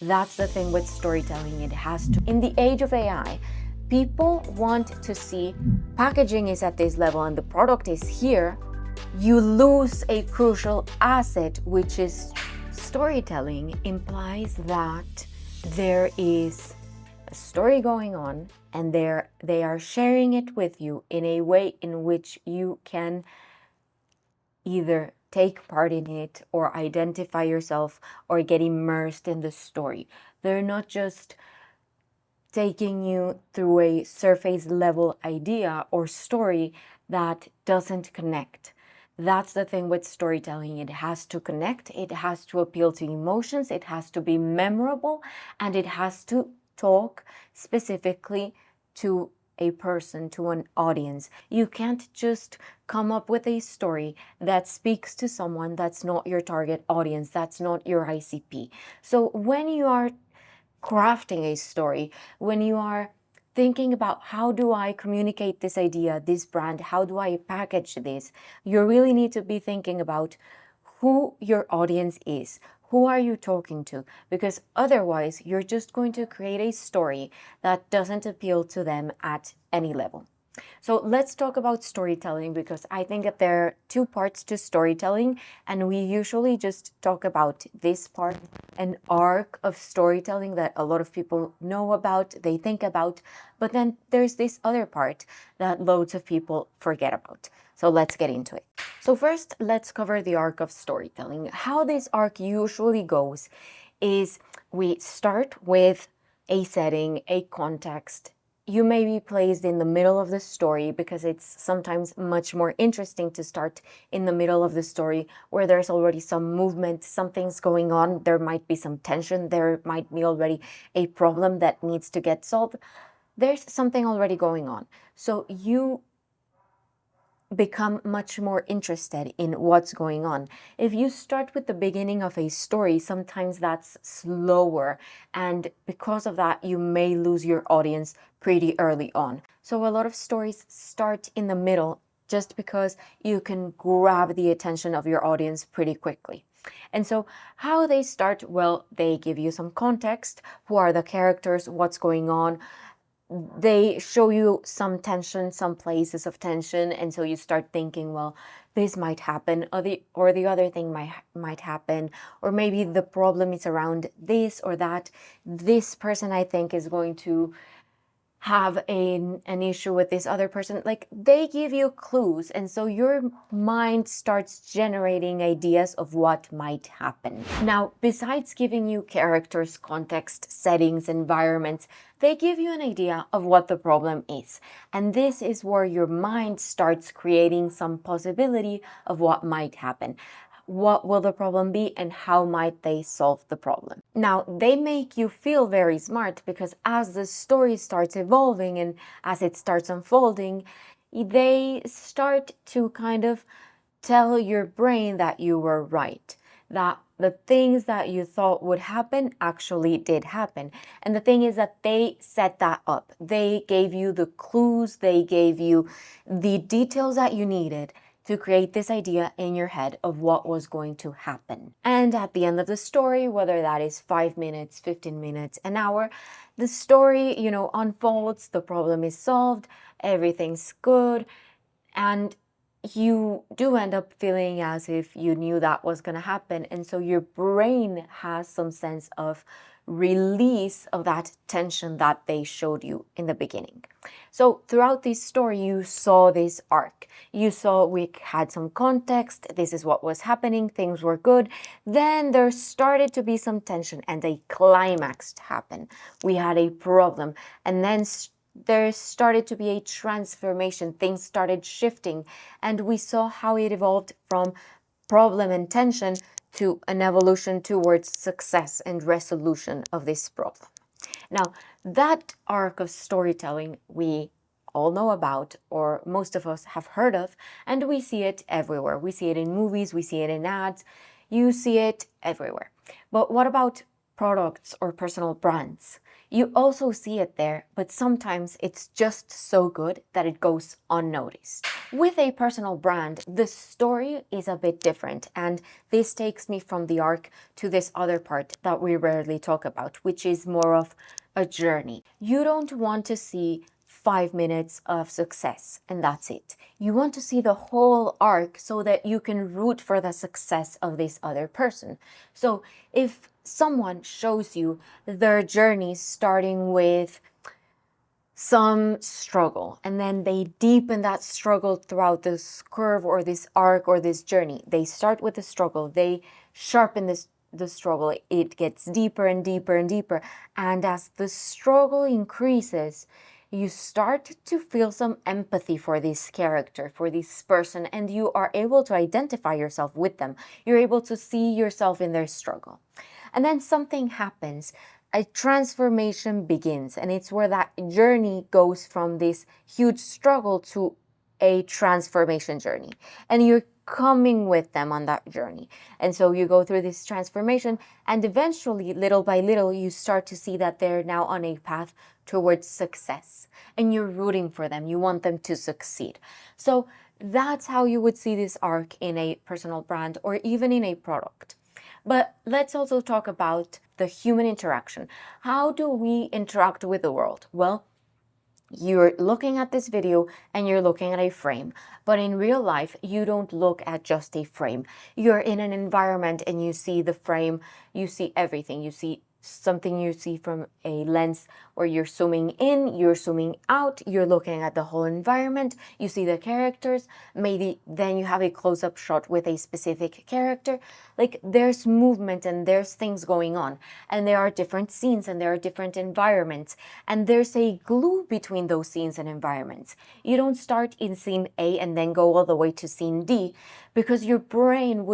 That's the thing with storytelling. It has to. In the age of AI, people want to see packaging is at this level and the product is here. You lose a crucial asset, which is storytelling. Implies that there is a story going on and they are sharing it with you in a way in which you can either take part in it or identify yourself or get immersed in the story. They're not just taking you through a surface level idea or story that doesn't connect. That's the thing with storytelling. It has to connect, it has to appeal to emotions, it has to be memorable, and it has to talk specifically to a person, to an audience. You can't just come up with a story that speaks to someone that's not your target audience, that's not your ICP. So when you are crafting a story, when you are thinking about how do I communicate this idea, this brand, how do I package this, you really need to be thinking about who your audience is. Who are you talking to? Because otherwise, you're just going to create a story that doesn't appeal to them at any level. So let's talk about storytelling, because I think that there are two parts to storytelling, and we usually just talk about this part, an arc of storytelling that a lot of people know about, they think about, but then there's this other part that loads of people forget about. So let's get into it. So first, let's cover the arc of storytelling. How this arc usually goes is we start with a setting, a context. You may be placed in the middle of the story because it's sometimes much more interesting to start in the middle of the story where there's already some movement, something's going on, there might be some tension, there might be already a problem that needs to get solved. There's something already going on. So you become much more interested in what's going on. If you start with the beginning of a story, sometimes that's slower, and because of that, you may lose your audience pretty early on. So a lot of stories start in the middle just because you can grab the attention of your audience pretty quickly. And so how they start, well, they give you some context. Who are the characters? What's going on? They show you some tension, some places of tension, and so you start thinking, well, this might happen, or the other thing might happen, or maybe the problem is around this or that. This person, I think, is going to have an issue with this other person. Like, they give you clues, and so your mind starts generating ideas of what might happen. Now, besides giving you characters, context, settings, environments, they give you an idea of what the problem is. And this is where your mind starts creating some possibility of what might happen. What will the problem be and how might they solve the problem? Now, they make you feel very smart because as the story starts evolving and as it starts unfolding, they start to kind of tell your brain that you were right, that the things that you thought would happen actually did happen. And the thing is that they set that up. They gave you the clues, they gave you the details that you needed to create this idea in your head of what was going to happen. And at the end of the story, whether that is 5 minutes, 15 minutes, an hour, the story, unfolds, the problem is solved, everything's good, and you do end up feeling as if you knew that was going to happen. And so your brain has some sense of release of that tension that they showed you in the beginning. So throughout this story, you saw this arc. You saw we had some context. This is what was happening. Things were good. Then there started to be some tension and a climax happened. We had a problem, and then there started to be a transformation. Things started shifting, and we saw how it evolved from problem and tension to an evolution towards success and resolution of this problem. Now, that arc of storytelling we all know about, or most of us have heard of, and we see it everywhere. We see it in movies, we see it in ads, you see it everywhere. But what about products or personal brands. You also see it there, but sometimes it's just so good that it goes unnoticed. With a personal brand, the story is a bit different, and this takes me from the arc to this other part that we rarely talk about, which is more of a journey. You don't want to see 5 minutes of success and that's it. You want to see the whole arc so that you can root for the success of this other person. So if someone shows you their journey starting with some struggle and then they deepen that struggle throughout this curve or this arc or this journey, they start with the struggle, they sharpen the struggle, it gets deeper and deeper and deeper, and as the struggle increases, you start to feel some empathy for this character, for this person, and you are able to identify yourself with them. You're able to see yourself in their struggle. And then something happens. A transformation begins, and it's where that journey goes from this huge struggle to a transformation journey. And you're coming with them on that journey. And so you go through this transformation, and eventually, little by little, you start to see that they're now on a path towards success. And you're rooting for them. You want them to succeed. So that's how you would see this arc in a personal brand or even in a product. But let's also talk about the human interaction. How do we interact with the world? Well, you're looking at this video and you're looking at a frame, but in real life, you don't look at just a frame. You're in an environment and you see the frame, you see everything. You see something you see from a lens where you're zooming in, you're zooming out, you're looking at the whole environment, you see the characters, maybe then you have a close-up shot with a specific character. Like there's movement and there's things going on, and there are different scenes and there are different environments, and there's a glue between those scenes and environments. You don't start in scene A and then go all the way to scene D, because your brain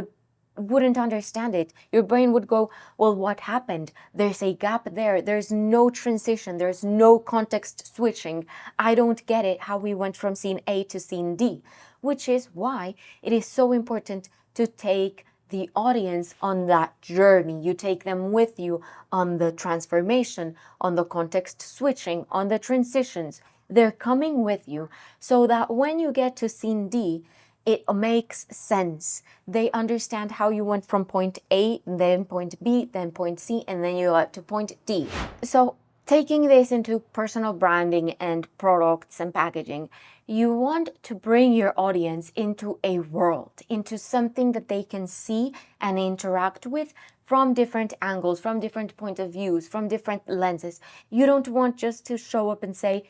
wouldn't understand it. Your brain would go, well, what happened? There's a gap there. There's no transition. There's no context switching. I don't get it how we went from scene A to scene D, which is why it is so important to take the audience on that journey. You take them with you on the transformation, on the context switching, on the transitions. They're coming with you so that when you get to scene D, it makes sense. They understand how you went from point A, then point B, then point C, and then you got to point D. So taking this into personal branding and products and packaging, you want to bring your audience into a world, into something that they can see and interact with from different angles, from different points of views, from different lenses. You don't want just to show up and say,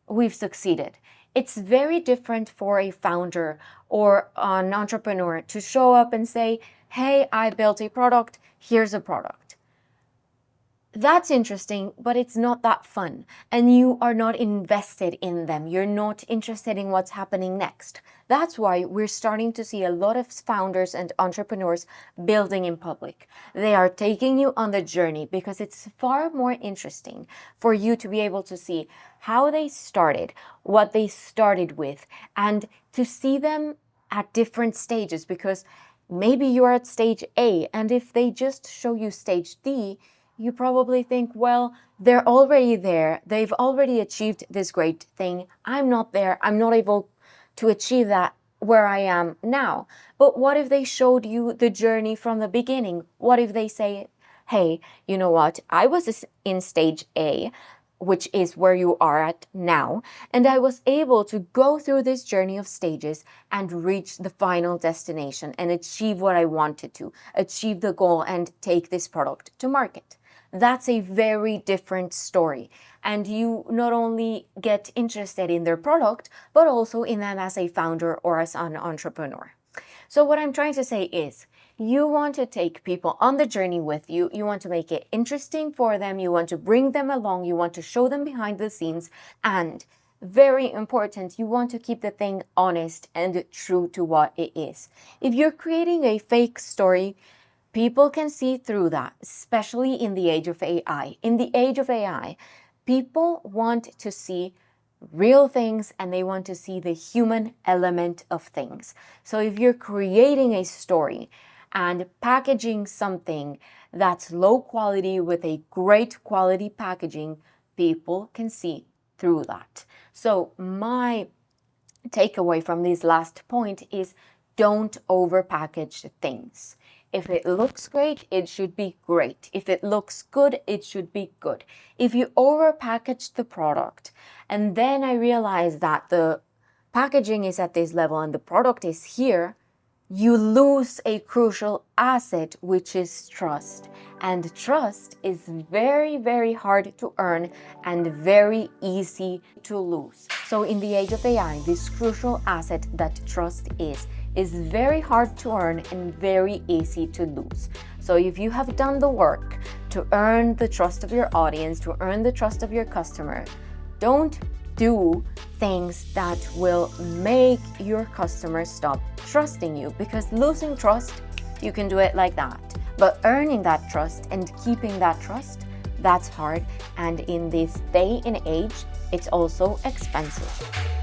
we've succeeded. It's very different for a founder or an entrepreneur to show up and say, hey, I built a product, here's a product. That's interesting, but it's not that fun. And you are not invested in them. You're not interested in what's happening next. That's why we're starting to see a lot of founders and entrepreneurs building in public. They are taking you on the journey because it's far more interesting for you to be able to see how they started, what they started with, and to see them at different stages, because maybe you're at stage A, and if they just show you stage D, you probably think, well, they're already there. They've already achieved this great thing. I'm not there. I'm not able to achieve that where I am now. But what if they showed you the journey from the beginning? What if they say, hey, you know what? I was in stage A, which is where you are at now, and I was able to go through this journey of stages and reach the final destination and achieve what I wanted to, achieve the goal and take this product to market. That's a very different story. And you not only get interested in their product, but also in them as a founder or as an entrepreneur. So what I'm trying to say is, you want to take people on the journey with you. You want to make it interesting for them. You want to bring them along. You want to show them behind the scenes. And very important, you want to keep the thing honest and true to what it is. If you're creating a fake story, people can see through that, especially in the age of AI. In the age of AI, people want to see real things and they want to see the human element of things. So if you're creating a story and packaging something that's low quality with a great quality packaging, people can see through that. So my takeaway from this last point is don't overpackage things. If it looks great, it should be great. If it looks good, it should be good. If you overpackage the product and then I realize that the packaging is at this level and the product is here, you lose a crucial asset, which is trust. And trust is very, very hard to earn and very easy to lose. So in the age of AI, this crucial asset that trust is very hard to earn and very easy to lose. So if you have done the work to earn the trust of your audience, to earn the trust of your customer, don't do things that will make your customers stop trusting you, because losing trust, you can do it like that. But earning that trust and keeping that trust, that's hard. And in this day and age, it's also expensive.